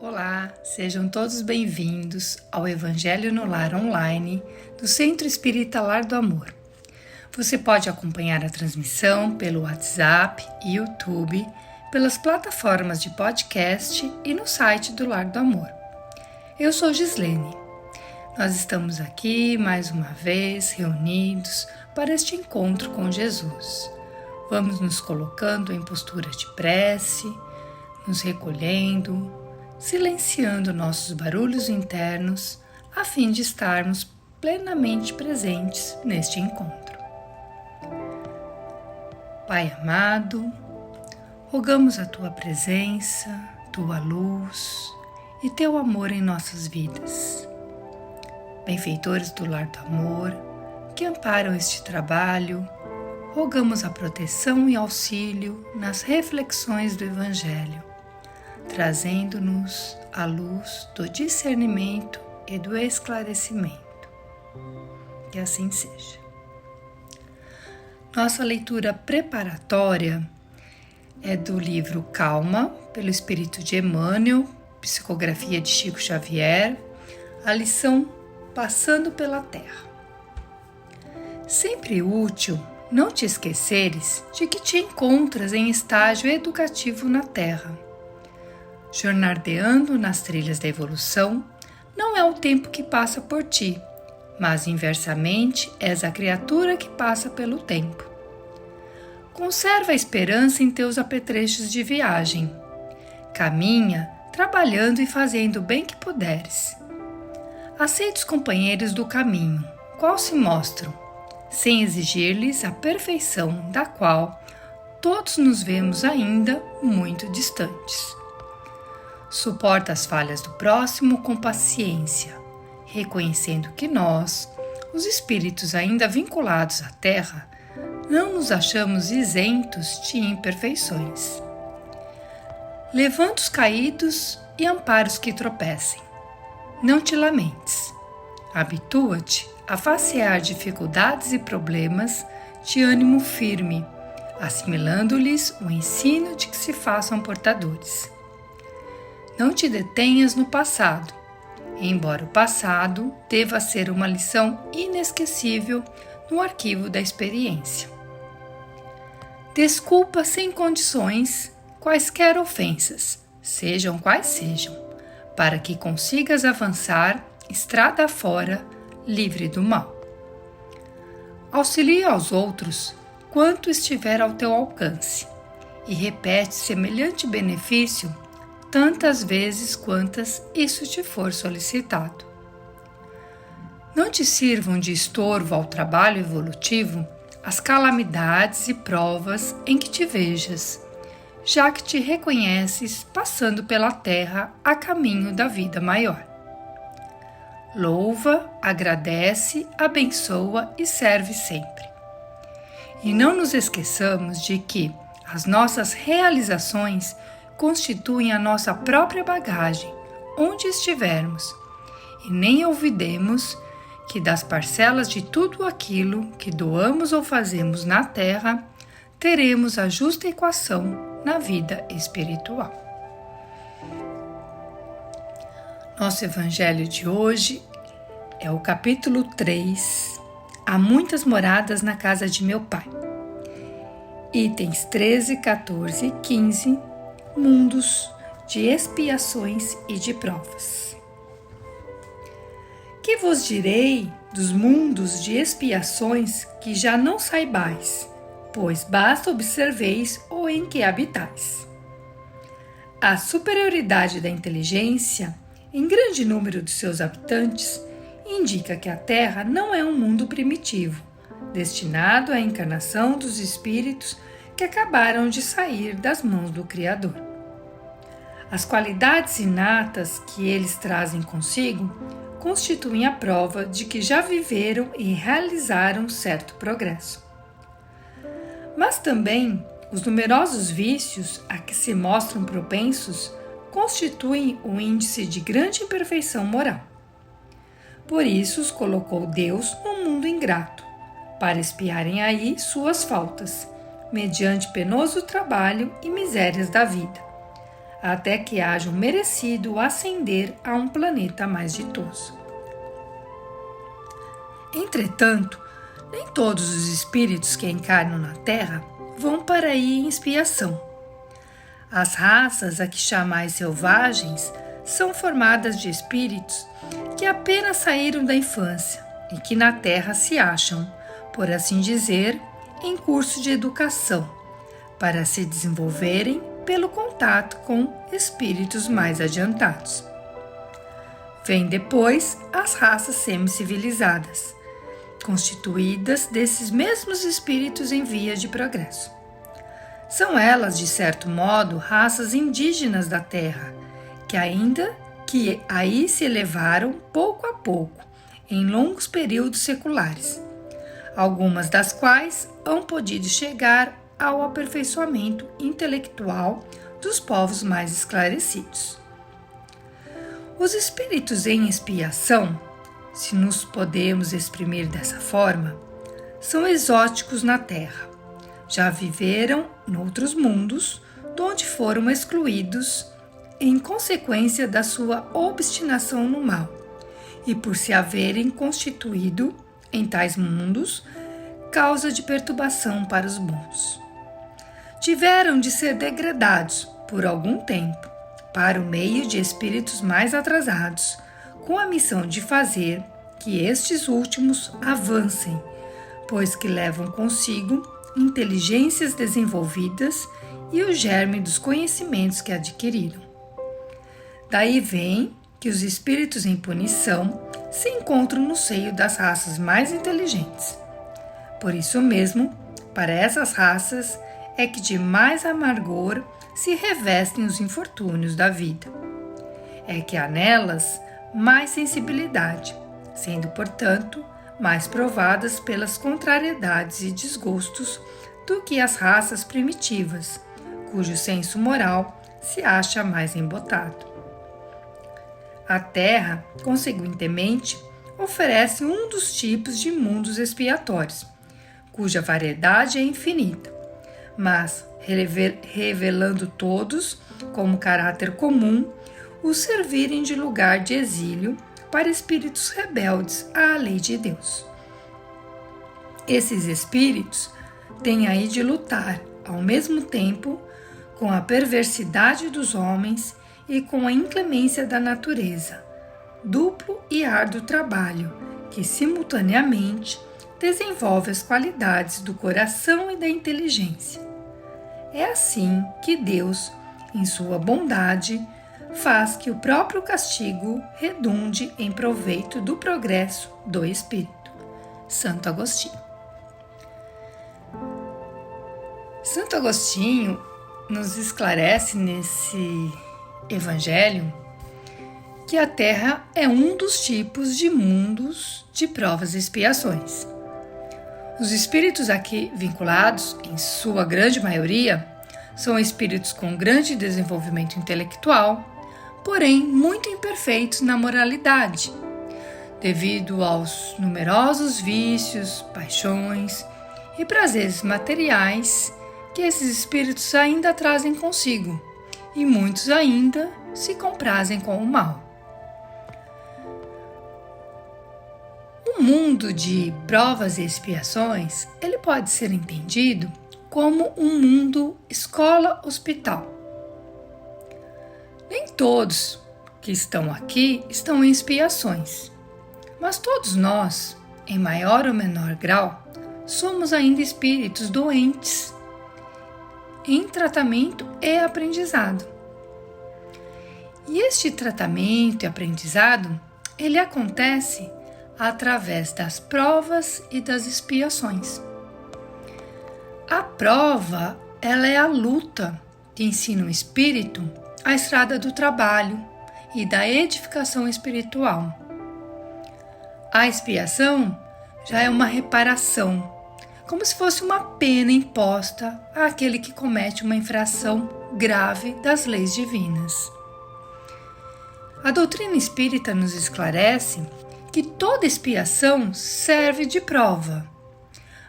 Olá, sejam todos bem-vindos ao Evangelho no Lar Online do Centro Espírita Lar do Amor. Você pode acompanhar a transmissão pelo WhatsApp e YouTube, pelas plataformas de podcast e no site do Lar do Amor. Eu sou Gislene. Nós estamos aqui mais uma vez reunidos para este encontro com Jesus. Vamos nos colocando em postura de prece, nos recolhendo, silenciando nossos barulhos internos, a fim de estarmos plenamente presentes neste encontro. Pai amado, rogamos a Tua presença, Tua luz e Teu amor em nossas vidas. Benfeitores do Lar do Amor, que amparam este trabalho, rogamos a proteção e auxílio nas reflexões do Evangelho, trazendo-nos a luz do discernimento e do esclarecimento. Que assim seja. Nossa leitura preparatória é do livro Calma, pelo Espírito de Emmanuel, psicografia de Chico Xavier, a lição Passando pela Terra. Sempre útil não te esqueceres de que te encontras em estágio educativo na Terra. Jornadeando nas trilhas da evolução, não é o tempo que passa por ti, mas inversamente és a criatura que passa pelo tempo. Conserva a esperança em teus apetrechos de viagem. Caminha, trabalhando e fazendo o bem que puderes. Aceita os companheiros do caminho, qual se mostram, sem exigir-lhes a perfeição da qual todos nos vemos ainda muito distantes. Suporta as falhas do próximo com paciência, reconhecendo que nós, os espíritos ainda vinculados à Terra, não nos achamos isentos de imperfeições. Levanta os caídos e ampara os que tropecem. Não te lamentes. Habitua-te a facear dificuldades e problemas de ânimo firme, assimilando-lhes o ensino de que se façam portadores. Não te detenhas no passado, embora o passado deva ser uma lição inesquecível no arquivo da experiência. Desculpa sem condições quaisquer ofensas, sejam quais sejam, para que consigas avançar estrada fora, livre do mal. Auxilia aos outros quanto estiver ao teu alcance e repete semelhante benefício tantas vezes quantas isso te for solicitado. Não te sirvam de estorvo ao trabalho evolutivo as calamidades e provas em que te vejas, já que te reconheces passando pela terra a caminho da vida maior. Louva, agradece, abençoa e serve sempre. E não nos esqueçamos de que as nossas realizações constituem a nossa própria bagagem, onde estivermos, e nem olvidemos que das parcelas de tudo aquilo que doamos ou fazemos na Terra, teremos a justa equação na vida espiritual. Nosso Evangelho de hoje é o capítulo 3, Há muitas moradas na casa de meu Pai. Itens 13, 14 e 15, mundos de expiações e de provas. Que vos direi dos mundos de expiações que já não saibais, pois basta observeis o em que habitais. A superioridade da inteligência, em grande número de seus habitantes, indica que a Terra não é um mundo primitivo, destinado à encarnação dos espíritos que acabaram de sair das mãos do Criador. As qualidades inatas que eles trazem consigo constituem a prova de que já viveram e realizaram certo progresso. Mas também os numerosos vícios a que se mostram propensos constituem um índice de grande imperfeição moral. Por isso os colocou Deus no mundo ingrato, para expiarem aí suas faltas, mediante penoso trabalho e misérias da vida, até que hajam merecido ascender a um planeta mais ditoso. Entretanto, nem todos os espíritos que encarnam na Terra vão para aí em expiação. As raças a que chamais selvagens são formadas de espíritos que apenas saíram da infância e que na Terra se acham, por assim dizer, em curso de educação, para se desenvolverem pelo contato com espíritos mais adiantados. Vêm depois as raças semi-civilizadas, constituídas desses mesmos espíritos em via de progresso. São elas, de certo modo, raças indígenas da Terra, que aí se elevaram pouco a pouco, em longos períodos seculares, algumas das quais hão podido chegar ao aperfeiçoamento intelectual dos povos mais esclarecidos. Os espíritos em expiação, se nos podemos exprimir dessa forma, são exóticos na Terra. Já viveram noutros mundos, donde foram excluídos em consequência da sua obstinação no mal, e por se haverem constituído, em tais mundos, causa de perturbação para os bons. Tiveram de ser degradados, por algum tempo, para o meio de espíritos mais atrasados, com a missão de fazer que estes últimos avancem, pois que levam consigo inteligências desenvolvidas e o germe dos conhecimentos que adquiriram. Daí vem que os espíritos em punição se encontram no seio das raças mais inteligentes. Por isso mesmo, para essas raças é que de mais amargor se revestem os infortúnios da vida. É que há nelas mais sensibilidade, sendo, portanto, mais provadas pelas contrariedades e desgostos do que as raças primitivas, cujo senso moral se acha mais embotado. A Terra, consequentemente, oferece um dos tipos de mundos expiatórios, cuja variedade é infinita, mas revelando todos, como caráter comum, os servirem de lugar de exílio para espíritos rebeldes à lei de Deus. Esses espíritos têm aí de lutar, ao mesmo tempo, com a perversidade dos homens e com a inclemência da natureza, duplo e árduo trabalho que, simultaneamente, desenvolve as qualidades do coração e da inteligência. É assim que Deus, em sua bondade, faz que o próprio castigo redunde em proveito do progresso do espírito. Santo Agostinho. Santo Agostinho nos esclarece nesse Evangelho que a Terra é um dos tipos de mundos de provas e expiações. Os espíritos aqui vinculados, em sua grande maioria, são espíritos com grande desenvolvimento intelectual, porém muito imperfeitos na moralidade, devido aos numerosos vícios, paixões e prazeres materiais que esses espíritos ainda trazem consigo, e muitos ainda se comprazem com o mal. O mundo de provas e expiações, ele pode ser entendido como um mundo escola-hospital. Nem todos que estão aqui estão em expiações, mas todos nós, em maior ou menor grau, somos ainda espíritos doentes, em tratamento e aprendizado. E este tratamento e aprendizado, ele acontece através das provas e das expiações. A prova, ela é a luta que ensina o espírito a estrada do trabalho e da edificação espiritual. A expiação já é uma reparação, como se fosse uma pena imposta àquele que comete uma infração grave das leis divinas. A doutrina espírita nos esclarece que toda expiação serve de prova,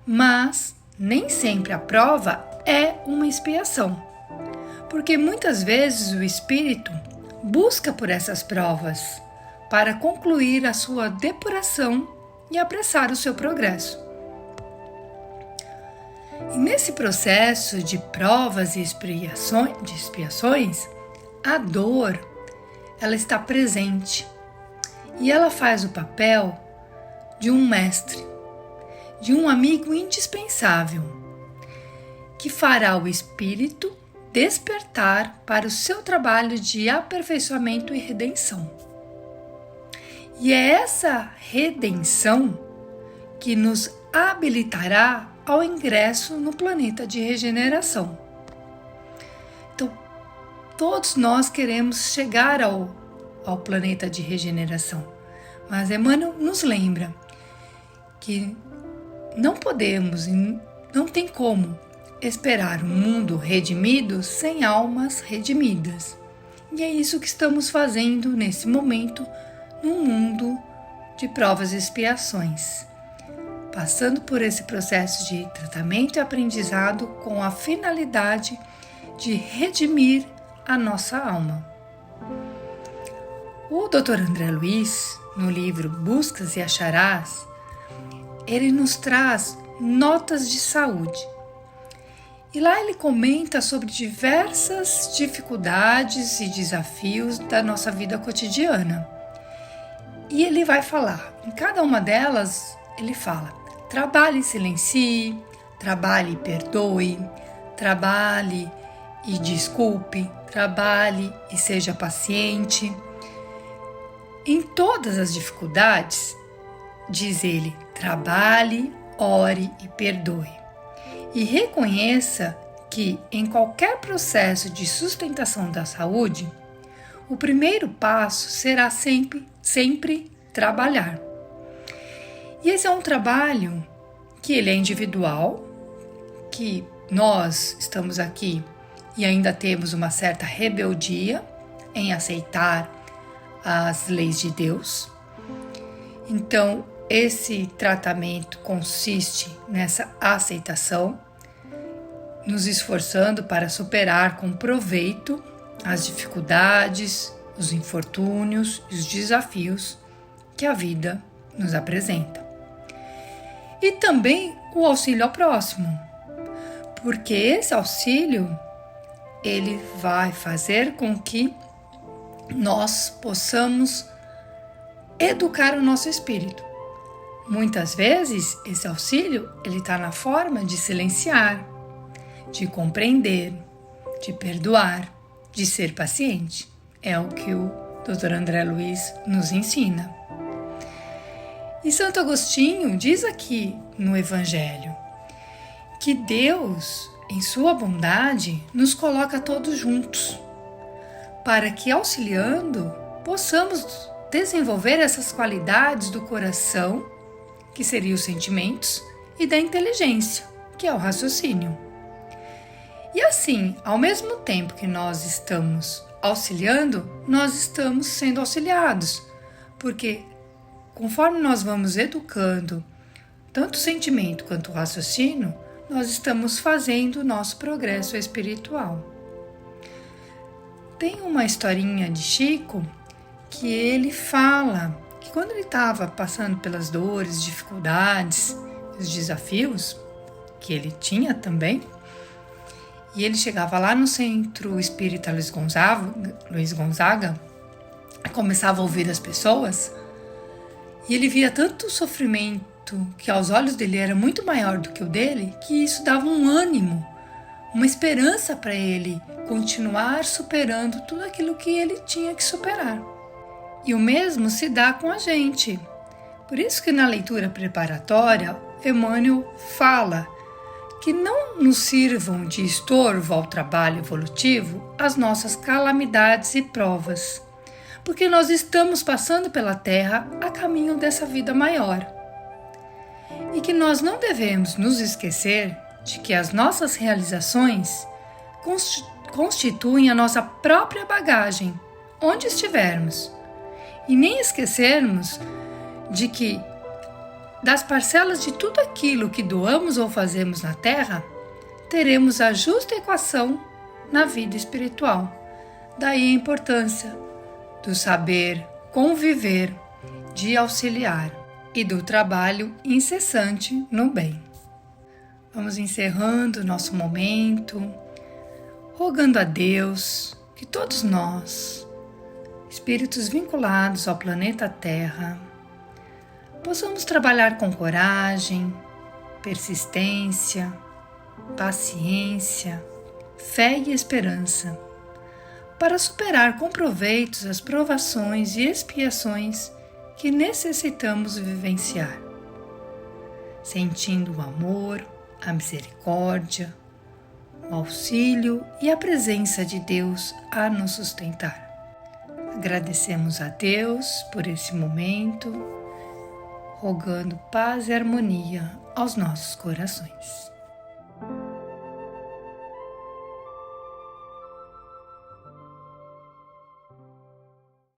mas nem sempre a prova é uma expiação, porque muitas vezes o espírito busca por essas provas para concluir a sua depuração e apressar o seu progresso. E nesse processo de provas e expiações, a dor, ela está presente e ela faz o papel de um mestre, de um amigo indispensável, que fará o espírito despertar para o seu trabalho de aperfeiçoamento e redenção. E é essa redenção que nos habilitará ao ingresso no planeta de regeneração. Então, todos nós queremos chegar ao planeta de regeneração, mas Emmanuel nos lembra que não podemos e não tem como esperar um mundo redimido sem almas redimidas. E é isso que estamos fazendo nesse momento num mundo de provas e expiações, passando por esse processo de tratamento e aprendizado com a finalidade de redimir a nossa alma. O Dr. André Luiz, no livro Buscas e Acharás, ele nos traz notas de saúde. E lá ele comenta sobre diversas dificuldades e desafios da nossa vida cotidiana. E ele vai falar, em cada uma delas, ele fala: trabalhe e silencie, trabalhe e perdoe, trabalhe e desculpe, trabalhe e seja paciente. Em todas as dificuldades, diz ele, trabalhe, ore e perdoe. E reconheça que, em qualquer processo de sustentação da saúde, o primeiro passo será sempre trabalhar. E esse é um trabalho que ele é individual, que nós estamos aqui e ainda temos uma certa rebeldia em aceitar as leis de Deus. Então, esse tratamento consiste nessa aceitação, nos esforçando para superar com proveito as dificuldades, os infortúnios e os desafios que a vida nos apresenta. E também o auxílio ao próximo, porque esse auxílio ele vai fazer com que nós possamos educar o nosso espírito. Muitas vezes, esse auxílio está na forma de silenciar, de compreender, de perdoar, de ser paciente. É o que o Dr. André Luiz nos ensina. E Santo Agostinho diz aqui no Evangelho que Deus, em sua bondade, nos coloca todos juntos, para que, auxiliando, possamos desenvolver essas qualidades do coração, que seriam os sentimentos, e da inteligência, que é o raciocínio. E assim, ao mesmo tempo que nós estamos auxiliando, nós estamos sendo auxiliados, porque conforme nós vamos educando tanto o sentimento quanto o raciocínio, nós estamos fazendo o nosso progresso espiritual. Tem uma historinha de Chico que ele fala que quando ele estava passando pelas dores, dificuldades, os desafios que ele tinha também, e ele chegava lá no Centro Espírita Luiz Gonzaga, começava a ouvir as pessoas, e ele via tanto sofrimento que aos olhos dele era muito maior do que o dele, que isso dava um ânimo, uma esperança para ele continuar superando tudo aquilo que ele tinha que superar. E o mesmo se dá com a gente. Por isso que na leitura preparatória, Emmanuel fala que não nos sirvam de estorvo ao trabalho evolutivo as nossas calamidades e provas, porque nós estamos passando pela Terra a caminho dessa vida maior. E que nós não devemos nos esquecer de que as nossas realizações constituem a nossa própria bagagem, onde estivermos. E nem esquecermos de que, das parcelas de tudo aquilo que doamos ou fazemos na Terra, teremos a justa equação na vida espiritual. Daí a importância do saber conviver, de auxiliar e do trabalho incessante no bem. Vamos encerrando nosso momento, rogando a Deus que todos nós, espíritos vinculados ao planeta Terra, possamos trabalhar com coragem, persistência, paciência, fé e esperança, para superar com proveitos as provações e expiações que necessitamos vivenciar, sentindo o amor, a misericórdia, o auxílio e a presença de Deus a nos sustentar. Agradecemos a Deus por esse momento, rogando paz e harmonia aos nossos corações.